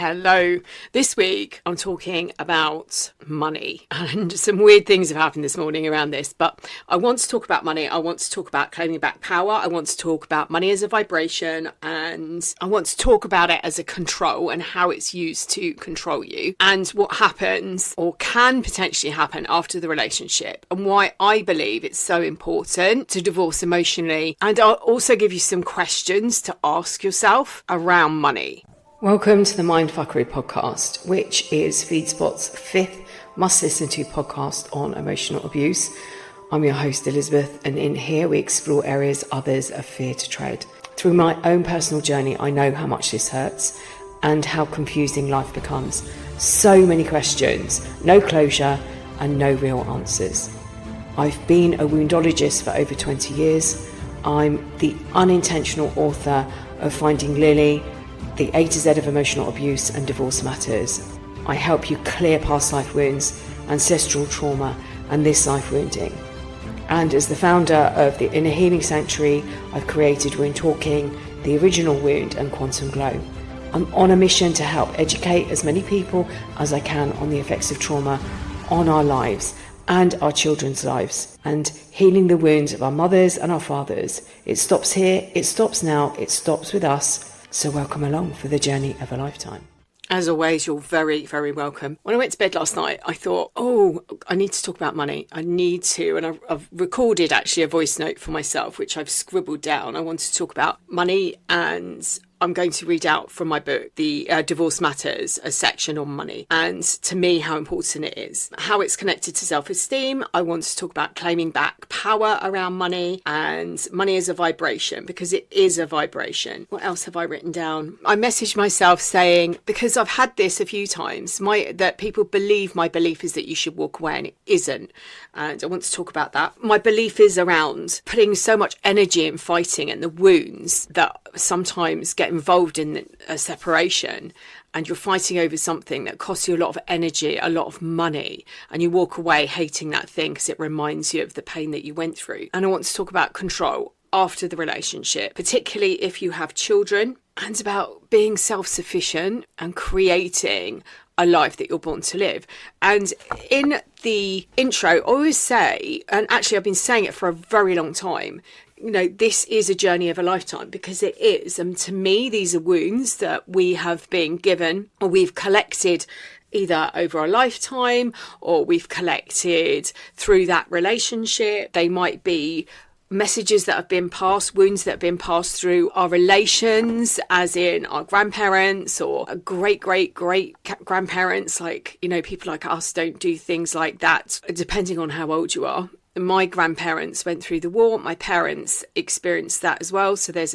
Hello. This week I'm talking about money, and some weird things have happened this morning around this, but I want to talk about money. I want to talk about claiming back power. I want to talk about money as a vibration, and I want to talk about it as a control and how it's used to control you, and what happens or can potentially happen after the relationship, and why I believe it's so important to divorce emotionally. And I'll also give you some questions to ask yourself around money. Welcome to the Mindfuckery podcast, which is FeedSpot's fifth must-listen-to podcast on emotional abuse. I'm your host, Elizabeth, and in here we explore areas others are feared to tread. Through my own personal journey, I know how much this hurts and how confusing life becomes. So many questions, no closure, and no real answers. I've been a woundologist for over 20 years. I'm the unintentional author of Finding Lily, the A to Z of emotional abuse and divorce matters. I help you clear past life wounds, ancestral trauma, and this life wounding. And as the founder of the Inner Healing Sanctuary, I've created Wound Talking, the original wound, and Quantum Glow. I'm on a mission to help educate as many people as I can on the effects of trauma on our lives and our children's lives, and healing the wounds of our mothers and our fathers. It stops here, it stops now, it stops with us. So welcome along for the journey of a lifetime. As always, you're very, very welcome. When I went to bed last night, I thought, I need to talk about money. I need to. And I've recorded actually a voice note for myself, which I've scribbled down. I wanted to talk about money, and I'm going to read out from my book, The Divorce Matters, a section on money, and to me, how important it is, how it's connected to self-esteem. I want to talk about claiming back power around money, and money as a vibration, because it is a vibration. What else have I written down? I messaged myself saying, because I've had this a few times, that people believe my belief is that you should walk away, and it isn't. And I want to talk about that. My belief is around putting so much energy in fighting and the wounds that sometimes get involved in a separation, and you're fighting over something that costs you a lot of energy, a lot of money, and you walk away hating that thing because it reminds you of the pain that you went through. And I want to talk about control after the relationship, particularly if you have children, and about being self-sufficient and creating a life that you're born to live. And in the intro, I always say, and actually I've been saying it for a very long time, this is a journey of a lifetime, because it is. And to me, these are wounds that we have been given, or we've collected either over a lifetime, or we've collected through that relationship. They might be messages that have been passed, wounds that have been passed through our relations, as in our grandparents or great grandparents. Like, people like us don't do things like that, depending on how old you are. My grandparents went through the war. My parents experienced that as well. So there's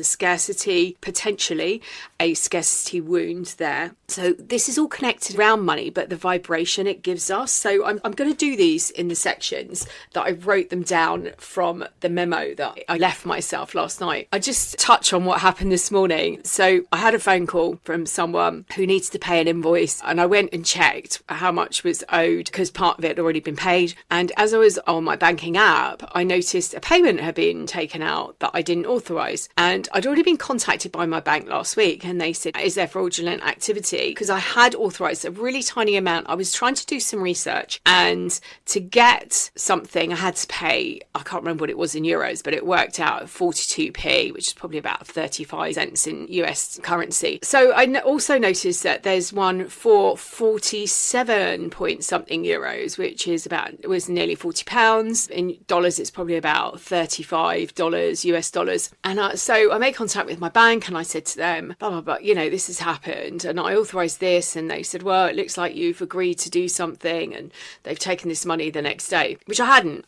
potentially a scarcity wound there. So this is all connected around money, but the vibration it gives us. So I'm going to do these in the sections that I wrote them down from the memo that I left myself last night. I just touch on what happened this morning. So I had a phone call from someone who needs to pay an invoice, and I went and checked how much was owed, because part of it had already been paid. And as I was on my banking app, I noticed a payment had been taken out that I didn't authorise, and I'd already been contacted by my bank last week, and they said, is there fraudulent activity? Because I had authorised a really tiny amount. I was trying to do some research, and to get something I had to pay, I can't remember what it was in euros, but it worked out at 42p, which is probably about 35 cents in US currency. So I also noticed that there's one for 47 point something euros, which is it was nearly £40. In dollars, it's probably about $35 US dollars. And so I made contact with my bank, and I said to them, blah, blah, blah, this has happened, and I authorised this. And they said, well, it looks like you've agreed to do something, and they've taken this money the next day, which I hadn't,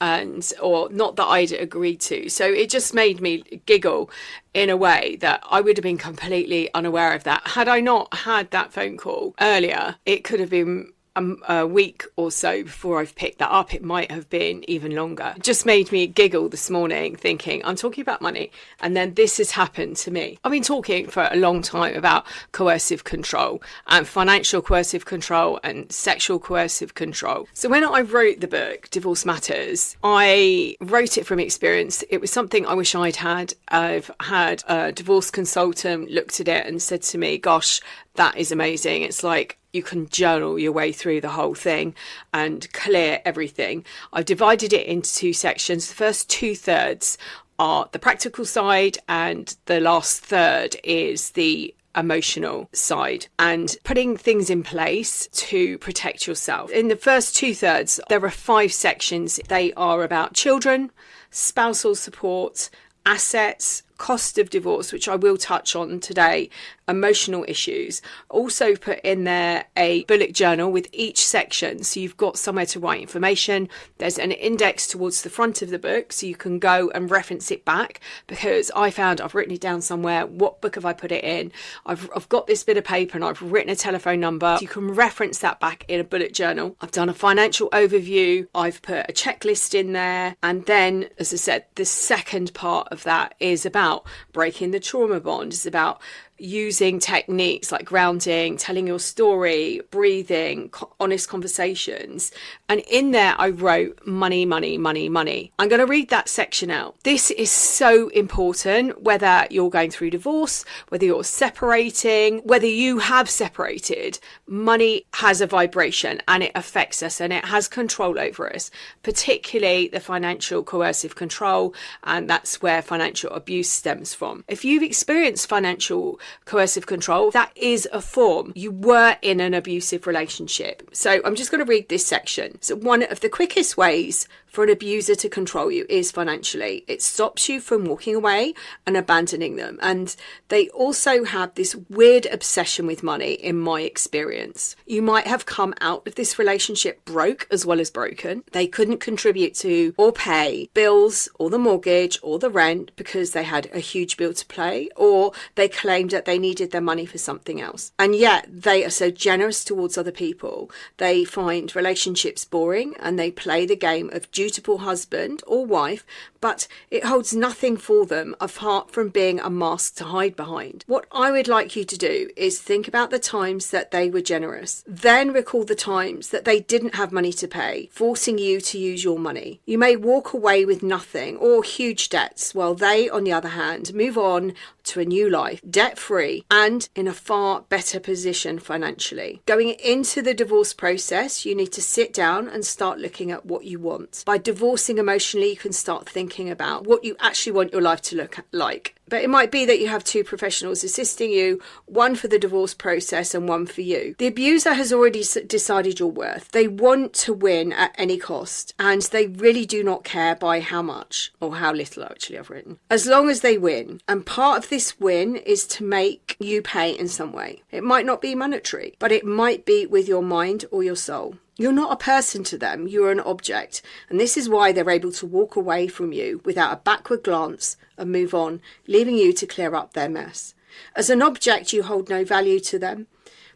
or not that I'd agreed to. So it just made me giggle in a way that I would have been completely unaware of that. Had I not had that phone call earlier, it could have been a week or so before I've picked that up. It might have been even longer. It just made me giggle this morning thinking, I'm talking about money, and then this has happened to me. I've been talking for a long time about coercive control and financial coercive control and sexual coercive control. So when I wrote the book, Divorce Matters, I wrote it from experience. It was something I wish I'd had. I've had a divorce consultant looked at it and said to me, gosh, that is amazing. It's like you can journal your way through the whole thing and clear everything. I've divided it into two sections. The first 2/3 are the practical side, and the last third is the emotional side and putting things in place to protect yourself. In the first 2/3, there are 5 sections. They are about children, spousal support, assets, cost of divorce, which I will touch on today, emotional issues. Also put in there a bullet journal with each section, so you've got somewhere to write information. There's an index towards the front of the book, so you can go and reference it back, because I found I've written it down somewhere. What book have I put it in? I've got this bit of paper and I've written a telephone number. You can reference that back in a bullet journal. I've done a financial overview. I've put a checklist in there. And then, as I said, the second part of that is about breaking the trauma bond. It's about using techniques like grounding, telling your story, breathing, honest conversations. And in there, I wrote money, money, money, money. I'm going to read that section out. This is so important, whether you're going through divorce, whether you're separating, whether you have separated. Money has a vibration and it affects us and it has control over us, particularly the financial coercive control. And that's where financial abuse stems from. If you've experienced financial coercive control, that is a form. You were in an abusive relationship. So I'm just going to read this section. So one of the quickest ways for an abuser to control you is financially. It stops you from walking away and abandoning them. And they also have this weird obsession with money, in my experience. You might have come out of this relationship broke as well as broken. They couldn't contribute to or pay bills or the mortgage or the rent because they had a huge bill to pay, or they claimed that they needed their money for something else. And yet they are so generous towards other people. They find relationships boring and they play the game of dutiful husband or wife, but it holds nothing for them apart from being a mask to hide behind. What I would like you to do is think about the times that they were generous, then recall the times that they didn't have money to pay, forcing you to use your money. You may walk away with nothing or huge debts, while they, on the other hand, move on to a new life, debt-free and in a far better position financially. Going into the divorce process, you need to sit down and start looking at what you want. By divorcing emotionally, you can start thinking about what you actually want your life to look like. But it might be that you have 2 professionals assisting you, one for the divorce process and one for you. The abuser has already decided your worth. They want to win at any cost, and they really do not care by how much, or how little actually I've written, as long as they win. And part of this win is to make you pay in some way. It might not be monetary, but it might be with your mind or your soul. You're not a person to them, you're an object. And this is why they're able to walk away from you without a backward glance and move on, leaving you to clear up their mess. As an object, you hold no value to them,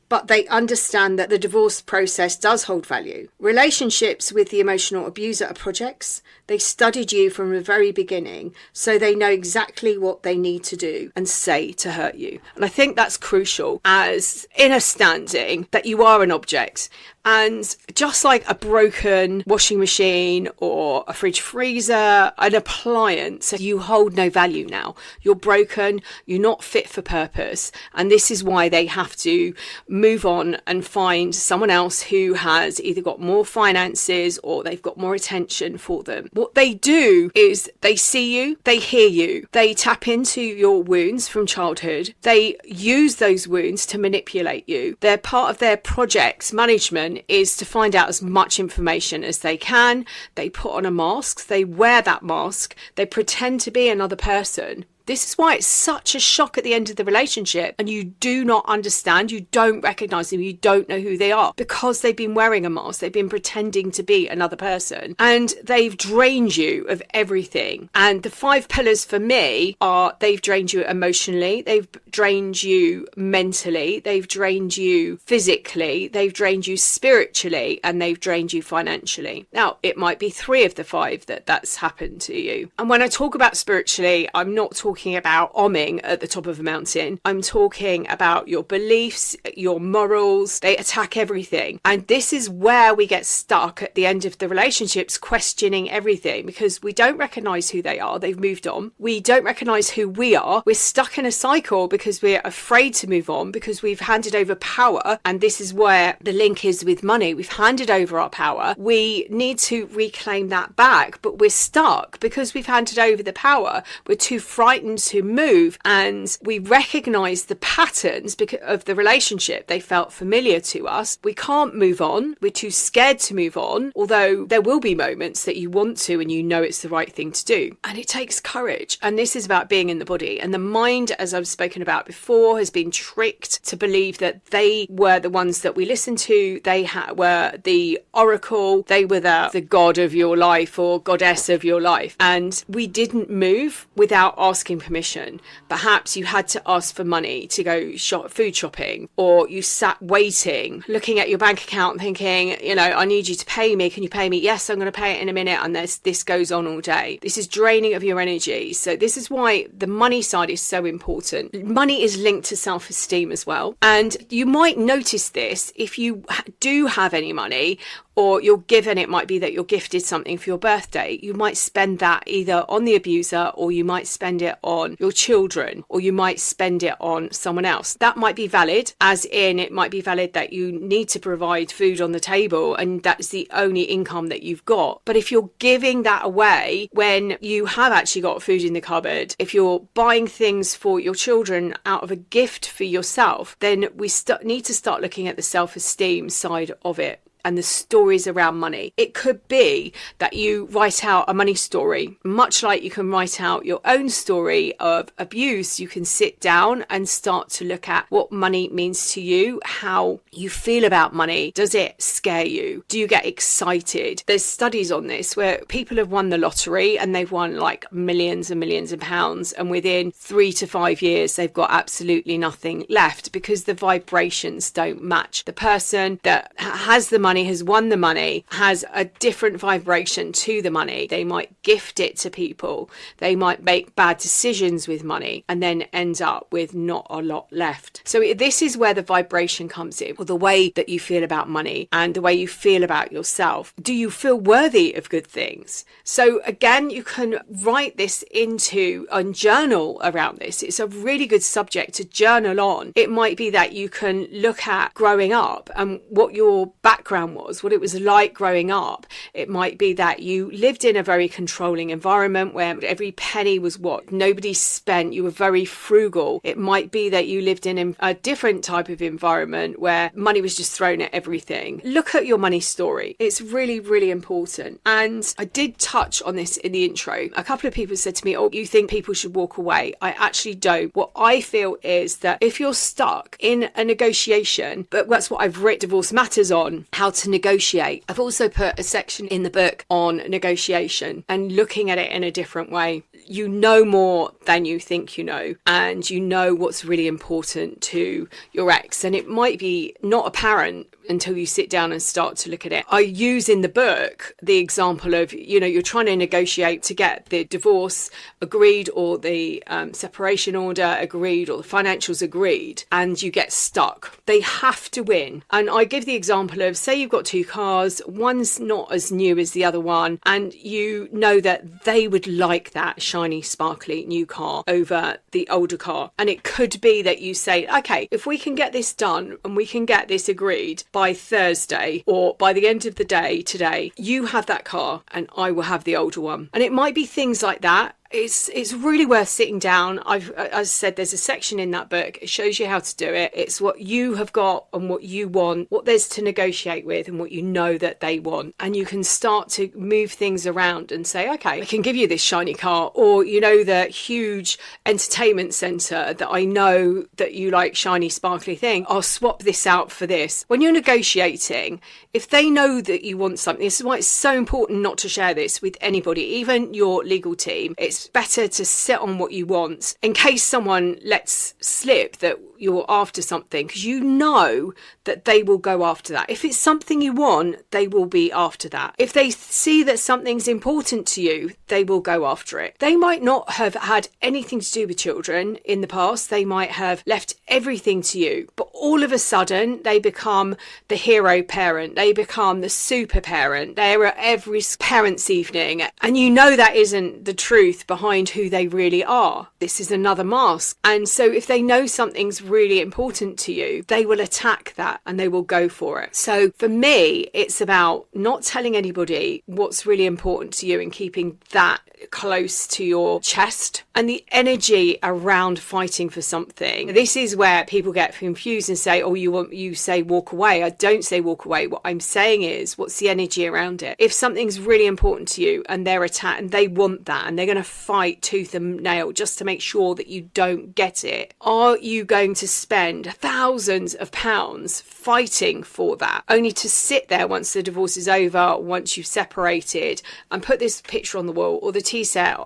but they understand that the divorce process does hold value. Relationships with the emotional abuser are projects. They studied you from the very beginning, so they know exactly what they need to do and say to hurt you. And I think that's crucial as in a standing that you are an object. And just like a broken washing machine or a fridge freezer, an appliance, you hold no value now. You're broken, you're not fit for purpose. And this is why they have to move on and find someone else who has either got more finances or they've got more attention for them. What they do is they see you, they hear you, they tap into your wounds from childhood. They use those wounds to manipulate you. They're part of their projects management is to find out as much information as they can. They put on a mask, they wear that mask, they pretend to be another person. This is why it's such a shock at the end of the relationship and you do not understand, you don't recognize them, you don't know who they are, because they've been wearing a mask, they've been pretending to be another person, and they've drained you of everything. And the 5 pillars for me are: they've drained you emotionally, they've drained you mentally, they've drained you physically, they've drained you spiritually, and they've drained you financially. Now, it might be 3 of the 5 that's happened to you. And when I talk about spiritually, I'm not talking about omming at the top of a mountain. I'm talking about your beliefs, your morals. They attack everything. And this is where we get stuck at the end of the relationships, questioning everything, because we don't recognize who they are. They've moved on. We don't recognize who we are. We're stuck in a cycle because we're afraid to move on, because we've handed over power. And this is where the link is with money. We've handed over our power. We need to reclaim that back, but we're stuck because we've handed over the power. We're too frightened to move, and we recognize the patterns because of the relationship. They felt familiar to us. We can't move on. We're too scared to move on, although there will be moments that you want to and you know it's the right thing to do. And it takes courage. And this is about being in the body. And the mind, as I've spoken about before, has been tricked to believe that they were the ones that we listened to. They were the oracle. They were the god of your life or goddess of your life. And we didn't move without asking permission. Perhaps you had to ask for money to go food shopping, or you sat waiting, looking at your bank account thinking, I need you to pay me. Can you pay me? Yes, I'm going to pay it in a minute. And this goes on all day. This is draining of your energy. So this is why the money side is so important. Money is linked to self-esteem as well. And you might notice this if you do have any money, or you're given, it might be that you're gifted something for your birthday. You might spend that either on the abuser, or you might spend it on your children, or you might spend it on someone else. That might be valid, as in it might be valid that you need to provide food on the table and that's the only income that you've got. But if you're giving that away when you have actually got food in the cupboard, if you're buying things for your children out of a gift for yourself, then we need to start looking at the self-esteem side of it and the stories around money. It could be that you write out a money story, much like you can write out your own story of abuse. You can sit down and start to look at what money means to you, how you feel about money. Does it scare you? Do you get excited? There's studies on this where people have won the lottery and they've won like millions and millions of pounds, and within 3 to 5 years they've got absolutely nothing left because the vibrations don't match. The person that has the money, has won the money, has a different vibration to the money. They might gift it to people. They might make bad decisions with money and then end up with not a lot left. So this is where the vibration comes in, or the way that you feel about money and the way you feel about yourself. Do you feel worthy of good things? So again, you can write this into a journal around this. It's a really good subject to journal on. It might be that you can look at growing up and what your background was, what it was like growing up. It might be that you lived in a very controlling environment where every penny was what nobody spent. You were very frugal. It might be that you lived in a different type of environment where money was just thrown at everything. Look at your money story. It's really, really important. And I did touch on this in the intro. A couple of people said to me, you think people should walk away? I actually don't. What I feel is that if you're stuck in a negotiation, but that's what I've written Divorce Matters on, how to negotiate. I've also put a section in the book on negotiation and looking at it in a different way. You know more than you think you know, and you know what's really important to your ex, and it might be not apparent until you sit down and start to look at it. I use in the book the example of, you're trying to negotiate to get the divorce agreed or the separation order agreed or the financials agreed, and you get stuck. They have to win. And I give the example of, say you've got 2 cars, one's not as new as the other one, and you know that they would like that shiny, sparkly new car over the older car. And it could be that you say, okay, if we can get this done and we can get this agreed by Thursday or by the end of the day today, you have that car and I will have the older one. And it might be things like that. it's really worth sitting down. As I said, there's a section in that book. It shows you how to do it. It's what you have got and what you want, what there's to negotiate with and what you know that they want. And you can start to move things around and say, okay, I can give you this shiny car, or, the huge entertainment centre that I know that you like, shiny, sparkly thing. I'll swap this out for this. When you're negotiating, if they know that you want something, this is why it's so important not to share this with anybody, even your legal team. It's better to sit on what you want in case someone lets slip that you're after something, because you know that they will go after that. If it's something you want, they will be after that. If they see that something's important to you, they will go after it. They might not have had anything to do with children in the past. They might have left everything to you, but all of a sudden they become the hero parent. They become the super parent. They're at every parents' evening, and you know that isn't the truth behind who they really are. This is another mask. And so if they know something's really important to you, they will attack that and they will go for it. So for me, it's about not telling anybody what's really important to you and keeping that close to your chest, and the energy around fighting for something. This is where people get confused and say, oh, you say walk away. I don't say walk away. What I'm saying is, what's the energy around it? If something's really important to you and they're attacked and they want that and they're going to fight tooth and nail just to make sure that you don't get it, are you going to spend thousands of pounds fighting for that, only to sit there once the divorce is over, once you've separated, and put this picture on the wall or the tea set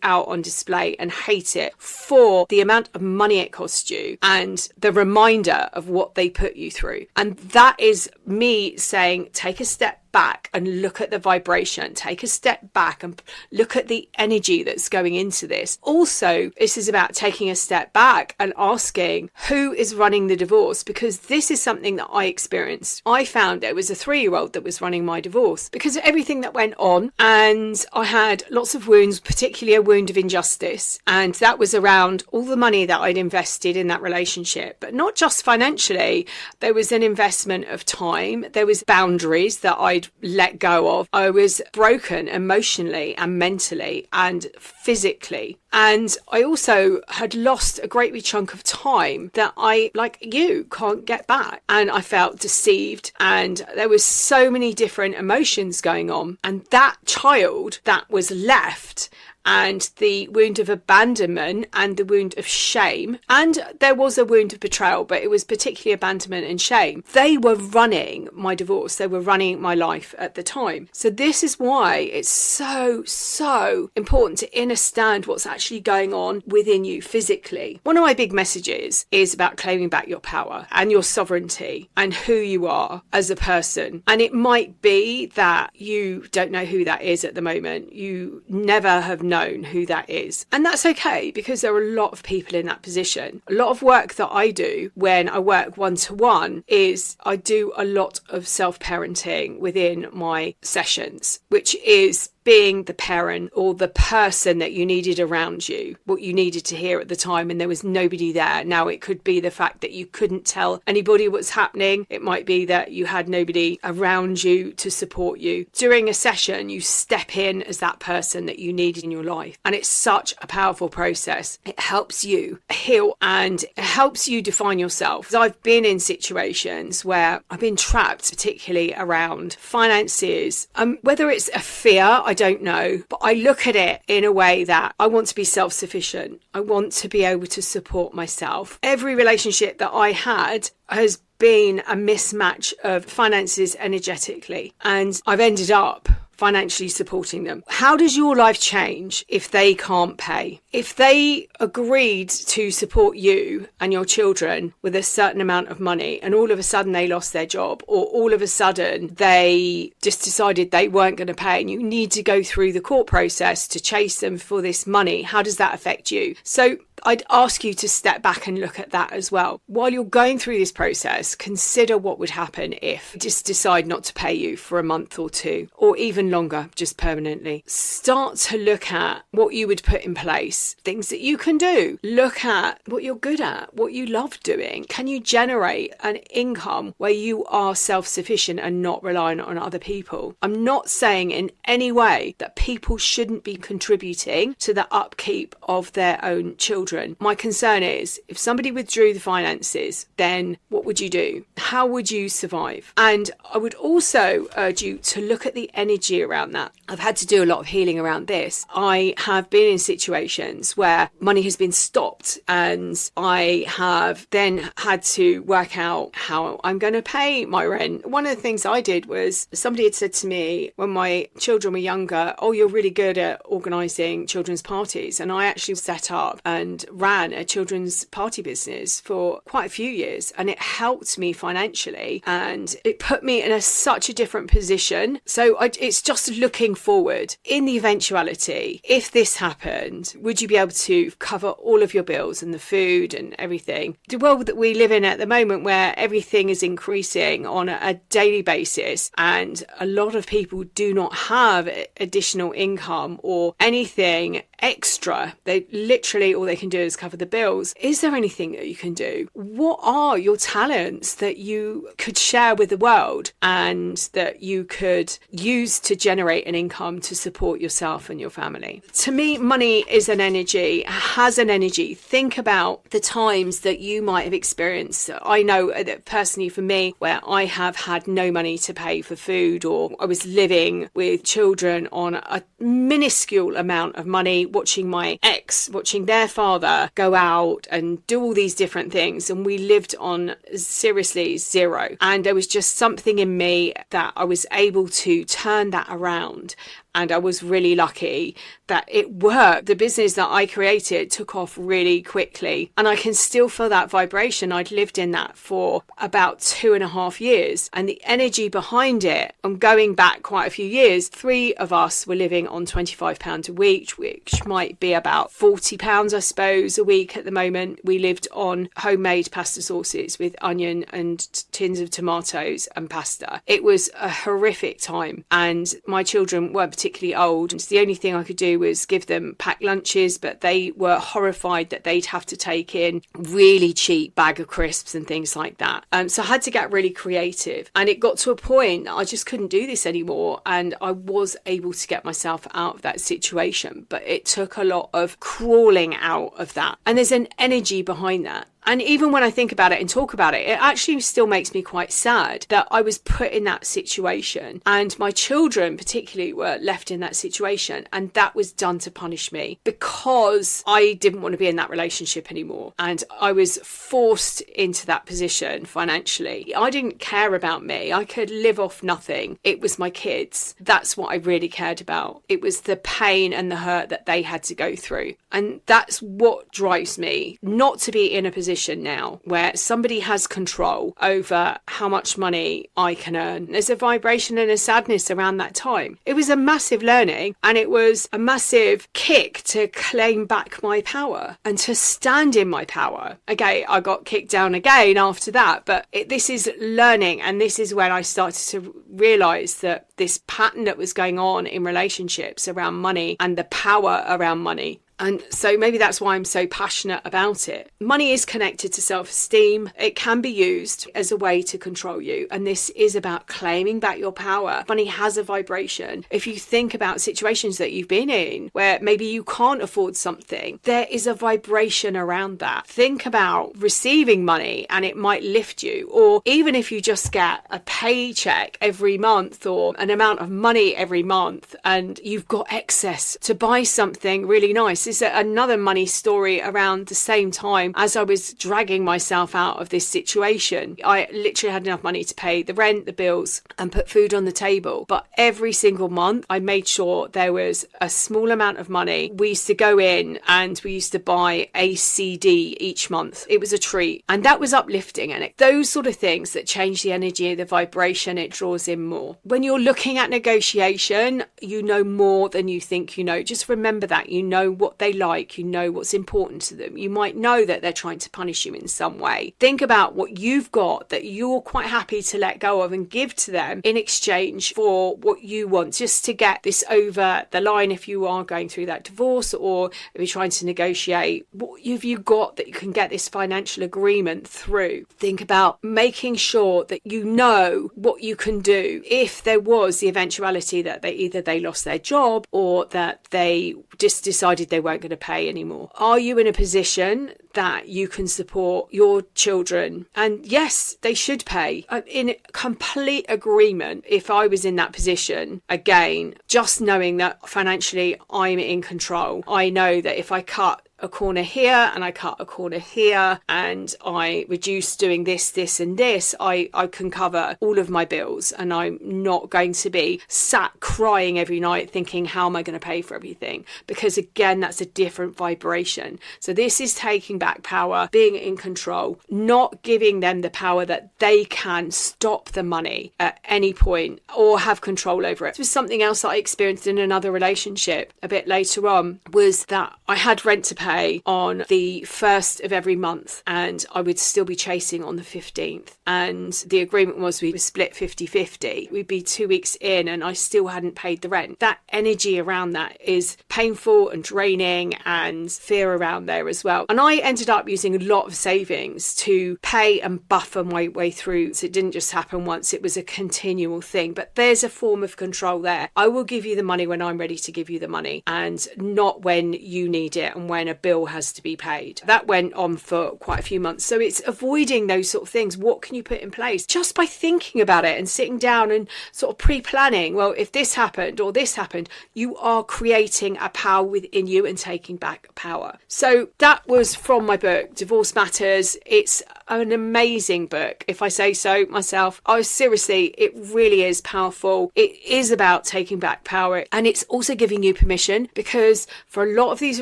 out on display and hate it for the amount of money it cost you and the reminder of what they put you through? And that is me saying, take a step back and look at the vibration. Take a step back and look at the energy that's going into this. Also, this is about taking a step back and asking who is running the divorce, because this is something that I experienced. I found it was a 3-year-old that was running my divorce because of everything that went on, and I had lots of wounds, particularly a wound of injustice, and that was around all the money that I'd invested in that relationship, but not just financially. There was an investment of time, there was boundaries that I'd let go of. I was broken emotionally and mentally and physically. And I also had lost a great big chunk of time that I, like you, can't get back. And I felt deceived, and there was so many different emotions going on. And that child that was left, and the wound of abandonment and the wound of shame, and there was a wound of betrayal, but it was particularly abandonment and shame. They were running my divorce. They were running my life at the time. So this is why it's so important to understand what's actually going on within you physically. One of my big messages is about claiming back your power and your sovereignty and who you are as a person. And it might be that you don't know who that is at the moment. You never have known who that is. And that's okay, because there are a lot of people in that position. A lot of work that I do when I work one-to-one is I do a lot of self-parenting within my sessions, which is being the parent or the person that you needed around you, what you needed to hear at the time, and there was nobody there. Now, it could be the fact that you couldn't tell anybody what's happening. It might be that you had nobody around you to support you. During a session, you step in as that person that you needed in your life. And it's such a powerful process. It helps you heal and it helps you define yourself. Because I've been in situations where I've been trapped, particularly around finances. Whether it's a fear, I don't know, but I look at it in a way that I want to be self-sufficient. I want to be able to support myself. Every relationship that I had has been a mismatch of finances energetically, and I've ended up financially supporting them. How does your life change if they can't pay? If they agreed to support you and your children with a certain amount of money and all of a sudden they lost their job, or all of a sudden they just decided they weren't going to pay and you need to go through the court process to chase them for this money, how does that affect you? So I'd ask you to step back and look at that as well. While you're going through this process, consider what would happen if just decide not to pay you for a month or two, or even longer, just permanently. Start to look at what you would put in place, things that you can do. Look at what you're good at, what you love doing. Can you generate an income where you are self-sufficient and not reliant on other people? I'm not saying in any way that people shouldn't be contributing to the upkeep of their own children. My concern is if somebody withdrew the finances, then what would you do? How would you survive? And I would also urge you to look at the energy around that. I've had to do a lot of healing around this. I have been in situations where money has been stopped and I have then had to work out how I'm going to pay my rent. One of the things I did was somebody had said to me when my children were younger, oh, you're really good at organising children's parties. And I actually set up and ran a children's party business for quite a few years, and it helped me financially and it put me in such a different position. So it's just looking forward. In the eventuality, if this happened, would you be able to cover all of your bills and the food and everything? The world that we live in at the moment, where everything is increasing on a daily basis and a lot of people do not have additional income or anything extra, they literally all they can do is cover the bills. Is there anything that you can do? What are your talents that you could share with the world and that you could use to generate an income to support yourself and your family? To me, money is an energy, has an energy. Think about the times that you might have experienced. I know that personally for me, where I have had no money to pay for food, or I was living with children on a minuscule amount of money, watching my ex, watching their father go out and do all these different things, and we lived on seriously zero. And there was just something in me that I was able to turn that around. And I was really lucky that it worked. The business that I created took off really quickly. And I can still feel that vibration. I'd lived in that for about 2.5 years. And the energy behind it, I'm going back quite a few years, 3 of us were living on £25 a week, which might be about £40, I suppose, a week at the moment. We lived on homemade pasta sauces with onion and tins of tomatoes and pasta. It was a horrific time. And my children weren't particularly old. And the only thing I could do was give them packed lunches, but they were horrified that they'd have to take in really cheap bag of crisps and things like that. So I had to get really creative, and it got to a point that I just couldn't do this anymore, and I was able to get myself out of that situation, but it took a lot of crawling out of that, and there's an energy behind that. And even when I think about it and talk about it, it actually still makes me quite sad that I was put in that situation, and my children particularly were left in that situation, and that was done to punish me because I didn't want to be in that relationship anymore, and I was forced into that position financially. I didn't care about me. I could live off nothing. It was my kids. That's what I really cared about. It was the pain and the hurt that they had to go through, and that's what drives me not to be in a position now where somebody has control over how much money I can earn. There's a vibration and a sadness around that time. It was a massive learning, and it was a massive kick to claim back my power and to stand in my power. Okay, I got kicked down again after that, but this is learning, and this is when I started to realize that this pattern that was going on in relationships around money and the power around money. And so maybe that's why I'm so passionate about it. Money is connected to self-esteem. It can be used as a way to control you. And this is about claiming back your power. Money has a vibration. If you think about situations that you've been in where maybe you can't afford something, there is a vibration around that. Think about receiving money and it might lift you. Or even if you just get a paycheck every month or an amount of money every month and you've got excess to buy something really nice. Is another money story around the same time as I was dragging myself out of this situation. I literally had enough money to pay the rent, the bills, and put food on the table. But every single month, I made sure there was a small amount of money. We used to go in and we used to buy a CD each month. It was a treat. And that was uplifting. And those sort of things that change the energy, the vibration, it draws in more. When you're looking at negotiation, you know more than you think you know. Just remember that. You know what what they like, you know what's important to them. You might know that they're trying to punish you in some way. Think about what you've got that you're quite happy to let go of and give to them in exchange for what you want, just to get this over the line if you are going through that divorce, or if you're trying to negotiate. What have you got that you can get this financial agreement through? Think about making sure that you know what you can do if there was the eventuality that they lost their job, or that they just decided they weren't going to pay anymore. Are you in a position that you can support your children? And yes, they should pay. In complete agreement. If I was in that position, again, just knowing that financially I'm in control, I know that if I cut a corner here and I cut a corner here and I reduce doing this and this, I can cover all of my bills, and I'm not going to be sat crying every night thinking, how am I going to pay for everything? Because again, that's a different vibration. So this is taking back power, being in control, not giving them the power that they can stop the money at any point or have control over it. This was something else that I experienced in another relationship a bit later on, was that I had rent to pay on the 1st of every month, and I would still be chasing on the 15th. And the agreement was we were split 50-50. We'd be 2 weeks in and I still hadn't paid the rent. That energy around that is painful and draining, and fear around there as well. And I ended up using a lot of savings to pay and buffer my way through. So it didn't just happen once, it was a continual thing. But there's a form of control there. I will give you the money when I'm ready to give you the money, and not when you need it and when a bill has to be paid. That went on for quite a few months. So it's avoiding those sort of things. What can you put in place just by thinking about it and sitting down and sort of pre-planning? Well, if this happened or this happened, you are creating a power within you and taking back power. So that was from my book, Divorce Matters. It's an amazing book, if I say so myself. Seriously, it really is powerful. It is about taking back power, and it's also giving you permission, because for a lot of these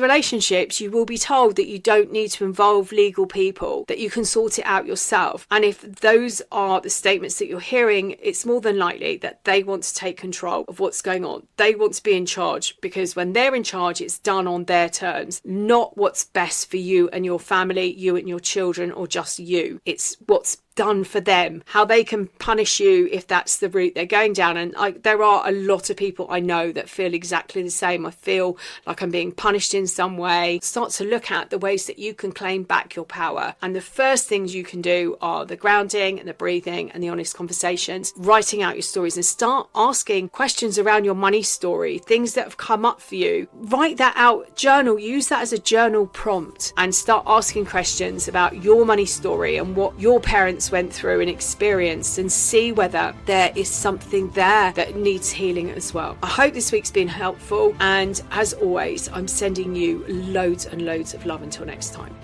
relationships, you will be told that you don't need to involve legal people, that you can sort it out yourself. And if those are the statements that you're hearing, it's more than likely that they want to take control of what's going on. They want to be in charge, because when they're in charge, it's done on their terms, not what's best for you and your family, you and your children, or just you. It's what's done for them, how they can punish you if that's the route they're going down. And there are a lot of people I know that feel exactly the same. I feel like I'm being punished in some way. Start to look at the ways that you can claim back your power. And the first things you can do are the grounding and the breathing and the honest conversations, writing out your stories, and start asking questions around your money story, things that have come up for you. Write that out, journal, use that as a journal prompt, and start asking questions about your money story and what your parents went through and experienced, and see whether there is something there that needs healing as well. I hope this week's been helpful, and as always, I'm sending you loads and loads of love until next time.